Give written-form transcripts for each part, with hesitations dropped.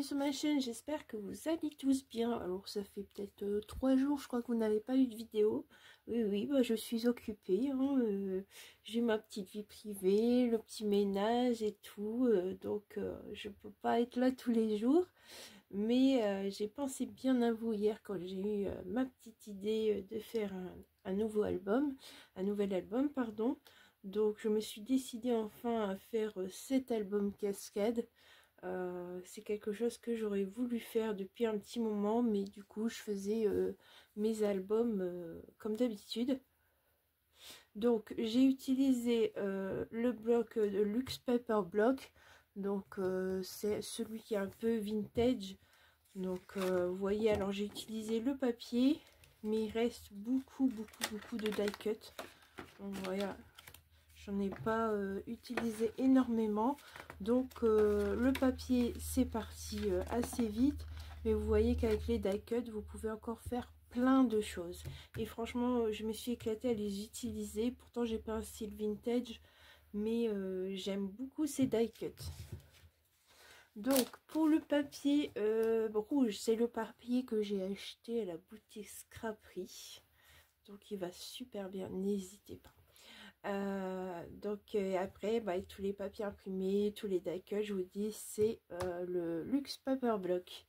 sur ma chaîne, j'espère que vous allez tous bien. Alors ça fait peut-être 3 jours, je crois que vous n'avez pas eu de vidéo. Oui, bah, je suis occupée, hein, j'ai ma petite vie privée, le petit ménage et tout, donc je peux pas être là tous les jours. Mais j'ai pensé bien à vous hier quand j'ai eu ma petite idée de faire un nouvel album, pardon. Donc je me suis décidée enfin à faire cet album cascade. C'est quelque chose que j'aurais voulu faire depuis un petit moment, mais du coup je faisais mes albums comme d'habitude. Donc j'ai utilisé le bloc de Luxe Paper Block, donc c'est celui qui est un peu vintage. Donc vous voyez, alors j'ai utilisé le papier, mais il reste beaucoup de die cut. Donc voilà, j'en ai pas utilisé énormément, donc le papier c'est parti assez vite, mais vous voyez qu'avec les die cut vous pouvez encore faire plein de choses, et franchement je me suis éclatée à les utiliser. Pourtant j'ai pas un style vintage, mais j'aime beaucoup ces die cut. Donc pour le papier rouge, c'est le papier que j'ai acheté à la boutique Scraperie, donc il va super bien, n'hésitez pas. Après tous les papiers imprimés, tous les die cut, je vous dis c'est le Luxe Paper Block.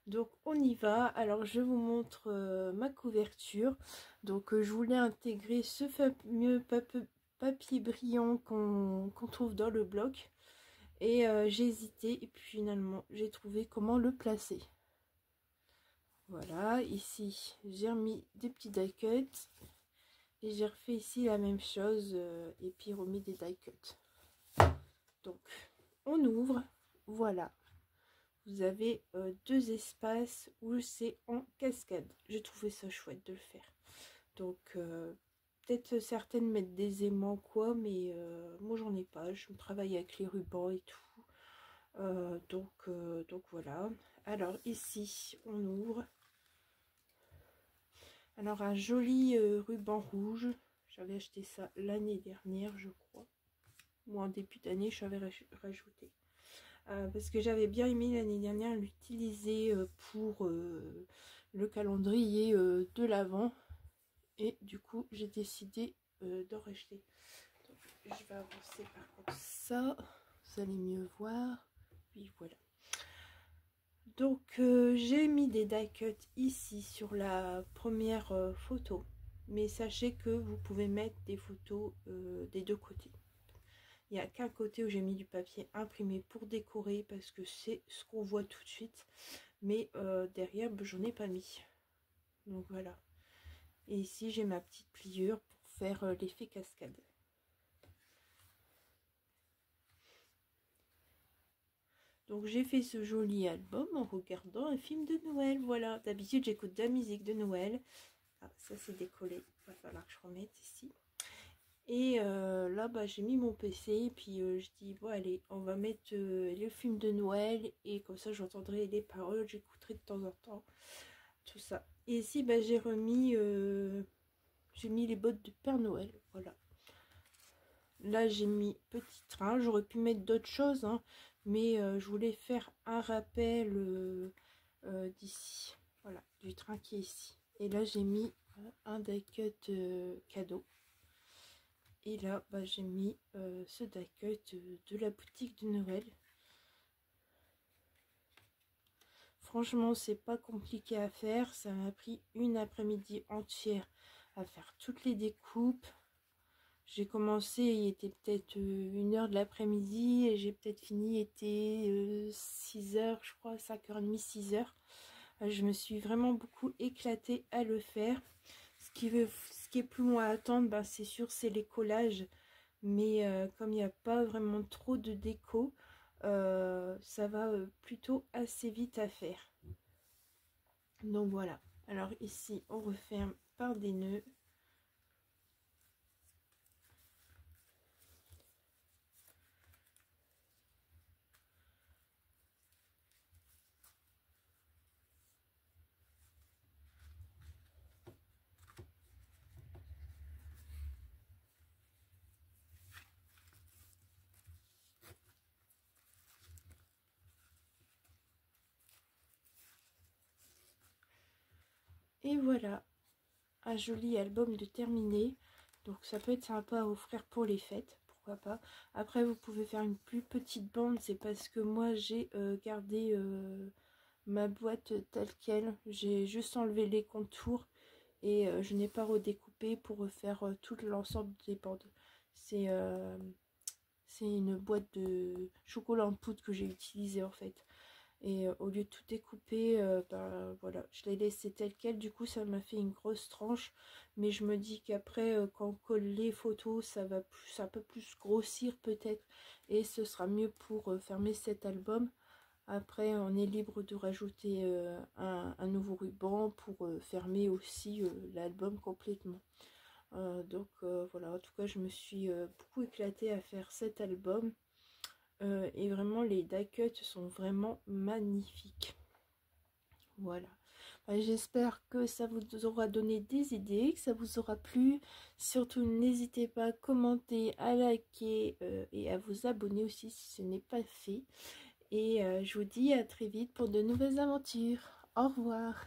Donc on y va. Alors je vous montre ma couverture. Donc je voulais intégrer ce fameux papier brillant qu'on trouve dans le bloc, et j'ai hésité, et puis finalement j'ai trouvé comment le placer. Voilà, ici j'ai remis des petits die cut. Et j'ai refait ici la même chose, et puis remis des die cut. Donc on ouvre, voilà. Vous avez deux espaces où c'est en cascade. J'ai trouvé ça chouette de le faire. Donc peut-être certaines mettent des aimants quoi, mais moi j'en ai pas. Je travaille avec les rubans et tout. Donc voilà. Alors ici on ouvre. Alors un joli ruban rouge, j'avais acheté ça l'année dernière je crois, ou en début d'année j'avais rajouté. Parce que j'avais bien aimé l'année dernière l'utiliser pour le calendrier de l'Avent, et du coup j'ai décidé d'en racheter. Donc, je vais avancer par contre ça, vous allez mieux voir, puis voilà. Donc j'ai mis des die cut ici sur la première photo, mais sachez que vous pouvez mettre des photos des deux côtés. Il n'y a qu'un côté où j'ai mis du papier imprimé pour décorer, parce que c'est ce qu'on voit tout de suite, mais derrière j'en ai pas mis. Donc voilà. Et ici j'ai ma petite pliure pour faire l'effet cascade. Donc j'ai fait ce joli album en regardant un film de Noël. Voilà, d'habitude j'écoute de la musique de Noël. Ah, ça c'est décollé, il va falloir que je remette ici. Et là j'ai mis mon PC, et puis je dis bon allez, on va mettre le film de Noël, et comme ça j'entendrai les paroles, j'écouterai de temps en temps tout ça. Et ici j'ai mis les bottes de Père Noël, voilà. Là j'ai mis petit train, j'aurais pu mettre d'autres choses, hein, mais je voulais faire un rappel d'ici, voilà, du train qui est ici. Et là j'ai mis un die cut cadeau, et là j'ai mis ce die cut de la boutique de Noël. Franchement c'est pas compliqué à faire, ça m'a pris une après-midi entière à faire toutes les découpes. J'ai commencé, il était peut-être 1h de l'après-midi, et j'ai peut-être fini, il était 6h, je crois, 5h30, 6h. Je me suis vraiment beaucoup éclatée à le faire. Ce qui est plus long à attendre, c'est sûr, c'est les collages. Mais comme il n'y a pas vraiment trop de déco, ça va plutôt assez vite à faire. Donc voilà. Alors ici, on referme par des nœuds. Et voilà, un joli album de terminé. Donc ça peut être sympa à offrir pour les fêtes, pourquoi pas. Après vous pouvez faire une plus petite bande, c'est parce que moi j'ai gardé ma boîte telle quelle. J'ai juste enlevé les contours et je n'ai pas redécoupé pour refaire tout l'ensemble des bandes. C'est une boîte de chocolat en poudre que j'ai utilisée en fait. Et au lieu de tout découper, ben, voilà, je l'ai laissé tel quel. Du coup, ça m'a fait une grosse tranche. Mais je me dis qu'après, quand on colle les photos, ça va plus, un peu plus grossir peut-être. Et ce sera mieux pour fermer cet album. Après, on est libre de rajouter un nouveau ruban pour fermer aussi l'album complètement. Voilà, en tout cas, je me suis beaucoup éclatée à faire cet album. Et vraiment, les die cuts sont vraiment magnifiques. Voilà. J'espère que ça vous aura donné des idées, que ça vous aura plu. Surtout, n'hésitez pas à commenter, à liker et à vous abonner aussi si ce n'est pas fait. Et je vous dis à très vite pour de nouvelles aventures. Au revoir.